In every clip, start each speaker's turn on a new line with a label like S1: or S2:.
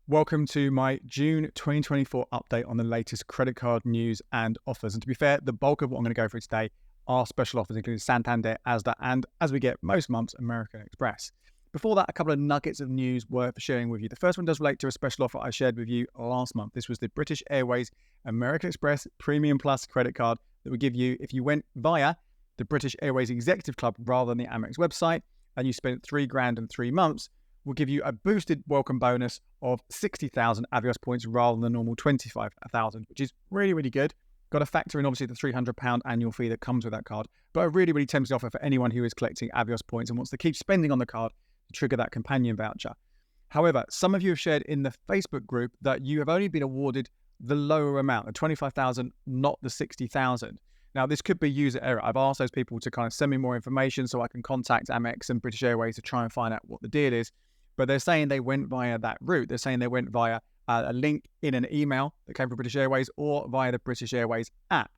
S1: Welcome to my June 2024 update on the latest credit card news and offers. And to be fair, the bulk of what I'm going to go through today are special offers, including Santander, Asda, and as we get most months, American Express. Before that, a couple of nuggets of news worth sharing with you. The first one does relate to a special offer I shared with you last month. This was the British Airways American Express Premium Plus credit card that would give you if you went via the British Airways Executive Club rather than the Amex website, and you spent $3,000 in 3 months, will give you a boosted welcome bonus of 60,000 Avios points rather than the normal 25,000, which is really, really good. Got to factor in, obviously, the £300 annual fee that comes with that card, but a really, really tempting offer for anyone who is collecting Avios points and wants to keep spending on the card to trigger that companion voucher. However, some of you have shared in the Facebook group that you have only been awarded the lower amount, the 25,000, not the 60,000. Now, this could be user error. I've asked those people to kind of send me more information so I can contact Amex and British Airways to try and find out what the deal is. But they're saying they went via that route. They're saying they went via a link in an email that came from British Airways or via the British Airways app.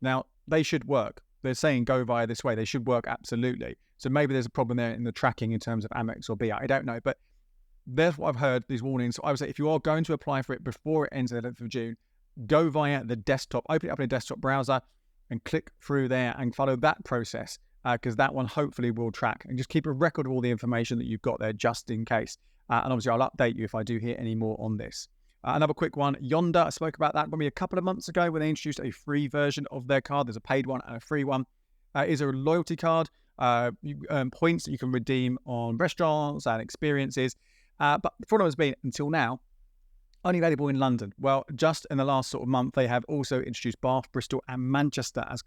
S1: Now, they should work. They're saying go via this way. They should work absolutely. So maybe there's a problem there in the tracking in terms of Amex or BA. I don't know. But there's what I've heard, these warnings. So I would say if you are going to apply for it before it ends the 11th of June, go via the desktop, open it up in a desktop browser and click through there and follow that process. Because that one hopefully will track, and just keep a record of all the information that you've got there just in case. And obviously I'll update you if I do hear any more on this. Another quick one, Yonder, I spoke about that maybe a couple of months ago when they introduced a free version of their card. There's a paid one and a free one. Is a loyalty card. You earn points that you can redeem on restaurants and experiences. But the problem has been, until now, only available in London. Well, just in the last sort of month, they have also introduced Bath, Bristol, and Manchester as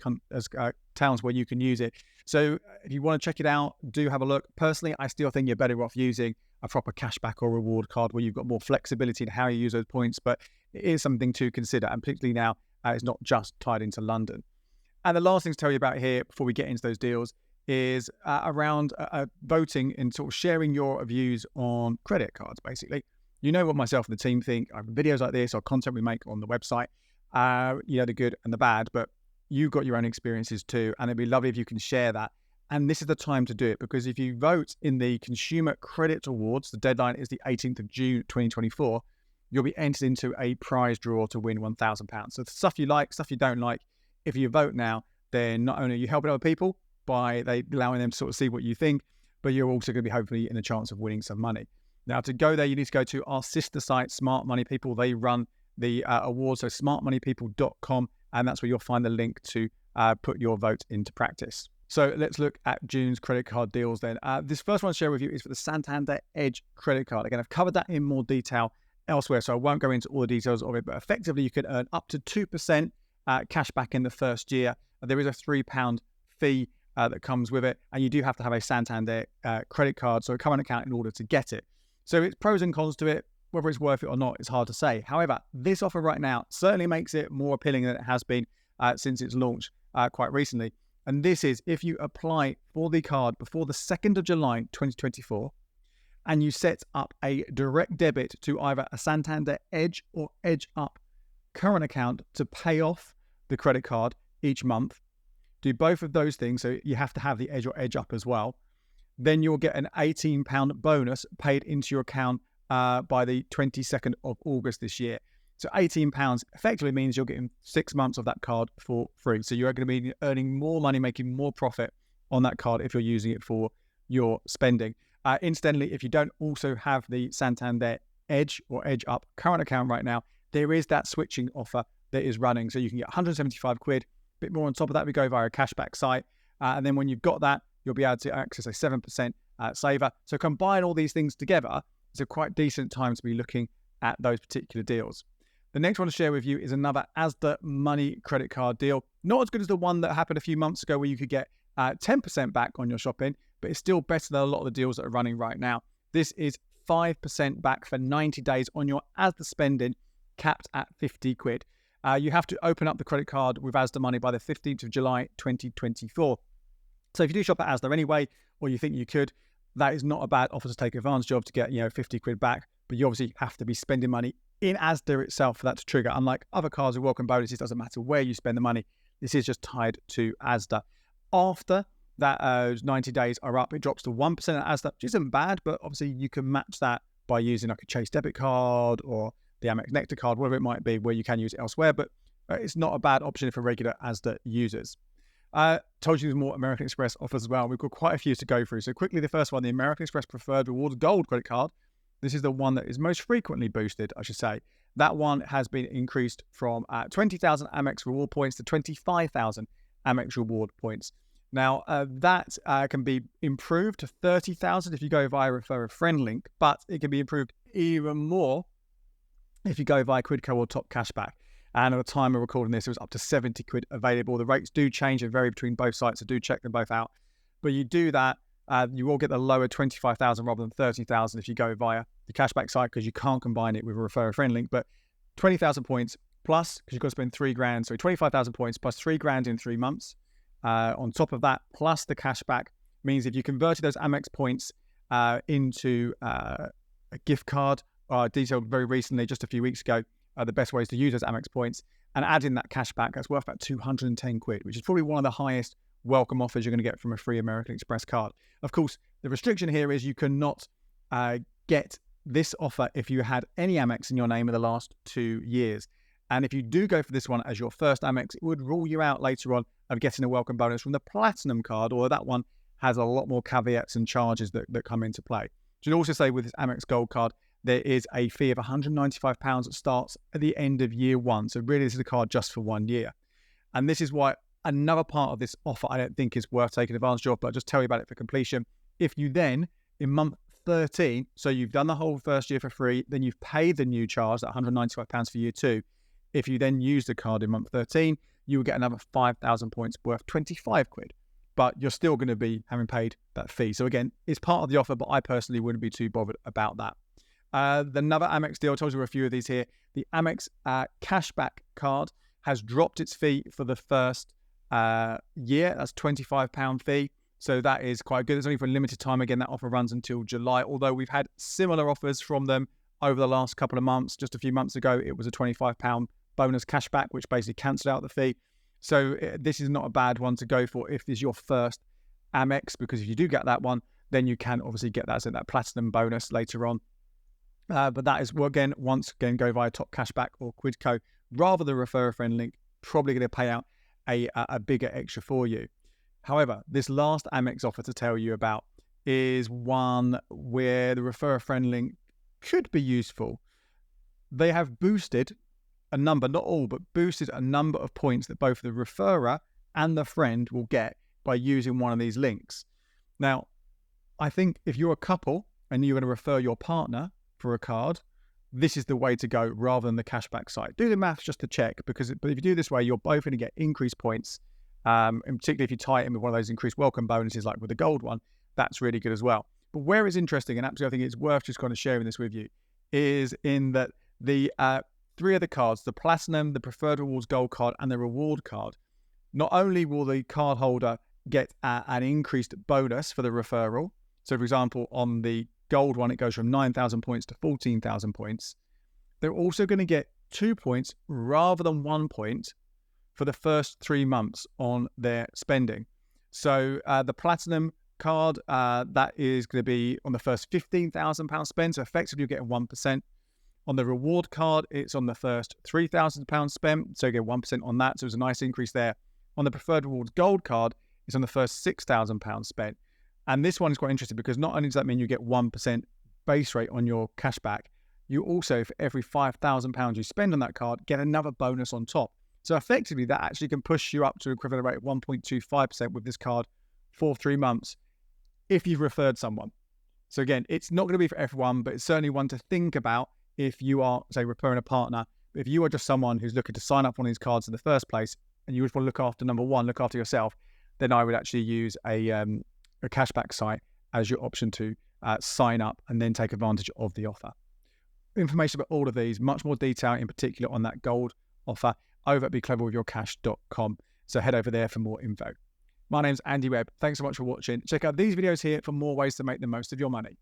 S1: towns where you can use it. So if you want to check it out, do have a look. Personally, I still think you're better off using a proper cashback or reward card where you've got more flexibility in how you use those points. But it is something to consider, and particularly now, it's not just tied into London. And the last thing to tell you about here before we get into those deals is around voting and sort of sharing your views on credit cards, basically. You know what myself and the team think. I have videos like this or content we make on the website, the good and the bad, but you've got your own experiences too. And it'd be lovely if you can share that. And this is the time to do it, because if you vote in the Consumer Credit Awards, the deadline is the 18th of June, 2024, you'll be entered into a prize draw to win £1,000. So the stuff you like, stuff you don't like, if you vote now, then not only are you helping other people by allowing them to sort of see what you think, but you're also going to be hopefully in a chance of winning some money. Now, to go there, you need to go to our sister site, Smart Money People. They run the awards, so smartmoneypeople.com, and that's where you'll find the link to put your vote into practice. So let's look at June's credit card deals then. This first one to share with you is for the Santander Edge credit card. Again, I've covered that in more detail elsewhere, so I won't go into all the details of it, but effectively you can earn up to 2% cash back in the first year. There is a £3 fee that comes with it, and you do have to have a Santander credit card, so a current account, in order to get it. So it's pros and cons to it. Whether it's worth it or not, it's hard to say. However, this offer right now certainly makes it more appealing than it has been since its launch quite recently. And this is if you apply for the card before the 2nd of July, 2024, and you set up a direct debit to either a Santander Edge or Edge Up current account to pay off the credit card each month. Do both of those things, so you have to have the Edge or Edge Up as well. Then you'll get an £18 bonus paid into your account by the 22nd of August this year. So £18 effectively means you're getting 6 months of that card for free. So you're going to be earning more money, making more profit on that card if you're using it for your spending. Incidentally, if you don't also have the Santander Edge or Edge Up current account right now, there is that switching offer that is running. So you can get 175 quid, a bit more on top of that. We go via a cashback site. And then when you've got that, you'll be able to access a 7% saver. So combine all these things together, it's a quite decent time to be looking at those particular deals. The next one to share with you is another Asda Money credit card deal. Not as good as the one that happened a few months ago where you could get 10% back on your shopping, but it's still better than a lot of the deals that are running right now. This is 5% back for 90 days on your Asda spending, capped at 50 quid. You have to open up the credit card with Asda Money by the 15th of July, 2024. So if you do shop at Asda anyway, or you think you could, that is not a bad offer to take advantage of to get 50 quid back. But you obviously have to be spending money in Asda itself for that to trigger. Unlike other cards with welcome bonuses, it doesn't matter where you spend the money. This is just tied to Asda. After that 90 days are up, it drops to 1% at Asda, which isn't bad, but obviously you can match that by using like a Chase debit card or the Amex Nectar card, whatever it might be, where you can use it elsewhere, but it's not a bad option for regular Asda users. Told you there's more American Express offers as well. We've got quite a few to go through. So quickly, the first one, the American Express Preferred Rewards Gold credit card. This is the one that is most frequently boosted, I should say. That one has been increased from 20,000 Amex Reward points to 25,000 Amex Reward points. Now, that can be improved to 30,000 if you go via Refer a Friend link, but it can be improved even more if you go via Quidco or Top Cashback. And at the time of recording this, it was up to 70 quid available. The rates do change and vary between both sites, so do check them both out. But you do that, you will get the lower 25,000 rather than 30,000 if you go via the cashback site, because you can't combine it with a Refer a Friend link. But 20,000 points plus, because you've got to spend $3,000, so 25,000 points plus $3,000 in 3 months. On top of that, plus the cashback, means if you converted those Amex points into a gift card, detailed very recently, just a few weeks ago, the best ways to use those Amex points, and add in that cashback, that's worth about 210 quid, which is probably one of the highest welcome offers you're going to get from a free American Express card. Of course, the restriction here is you cannot get this offer if you had any Amex in your name in the last 2 years. And if you do go for this one as your first Amex, it would rule you out later on of getting a welcome bonus from the Platinum card, although that one has a lot more caveats and charges that come into play. Should also say with this Amex Gold card, there is a fee of £195 that starts at the end of year 1. So really, this is a card just for 1 year. And this is why another part of this offer I don't think is worth taking advantage of, but I'll just tell you about it for completion. If you then, in month 13, so you've done the whole first year for free, then you've paid the new charge, that £195 for year 2. If you then use the card in month 13, you will get another 5,000 points worth 25 quid. But you're still going to be having paid that fee. So again, it's part of the offer, but I personally wouldn't be too bothered about that. Another Amex deal, I told you a few of these here. The Amex Cashback card has dropped its fee for the first year. That's £25 fee. So that is quite good. It's only for a limited time. Again, that offer runs until July, although we've had similar offers from them over the last couple of months. Just a few months ago, it was a £25 bonus cashback, which basically cancelled out the fee. So this is not a bad one to go for if this is your first Amex, because if you do get that one, then you can obviously get that, so that platinum bonus later on. But that is, well, once again, go via Top Cashback or Quidco, rather than Refer a Friend link, probably going to pay out a bigger extra for you. However, this last Amex offer to tell you about is one where the Refer a Friend link could be useful. They have boosted a number, not all, but boosted a number of points that both the referrer and the friend will get by using one of these links. Now, I think if you're a couple and you're going to refer your partner for a card, this is the way to go rather than the cashback site. Do the maths just to check, but if you do this way, you're both going to get increased points, and particularly if you tie it in with one of those increased welcome bonuses like with the gold one, that's really good as well. But where it's interesting, and absolutely I think it's worth just kind of sharing this with you, is in that the 3 of the cards, the Platinum, the Preferred Rewards Gold card, and the Reward card, not only will the card holder get an increased bonus for the referral. So, for example, on the Gold one, it goes from 9,000 points to 14,000 points. They're also going to get 2 points rather than 1 point for the first 3 months on their spending. So, the Platinum card, that is going to be on the first £15,000 spent. So, effectively, you're getting 1%. On the Reward card, it's on the first £3,000 spent, so you get 1% on that. So it's a nice increase there. On the Preferred Rewards Gold card, it's on the first £6,000 spent. And this one is quite interesting because not only does that mean you get 1% base rate on your cashback, you also, for every £5,000 you spend on that card, get another bonus on top. So effectively, that actually can push you up to an equivalent rate of 1.25% with this card for 3 months if you've referred someone. So again, it's not going to be for everyone, but it's certainly one to think about if you are, say, referring a partner. If you are just someone who's looking to sign up one of these cards in the first place and you just want to look after, number one, look after yourself, then I would actually use a cashback site as your option to sign up and then take advantage of the offer. Information about all of these, much more detail in particular on that gold offer over at becleverwithyourcash.com. So head over there for more info. My name's Andy Webb. Thanks so much for watching. Check out these videos here for more ways to make the most of your money.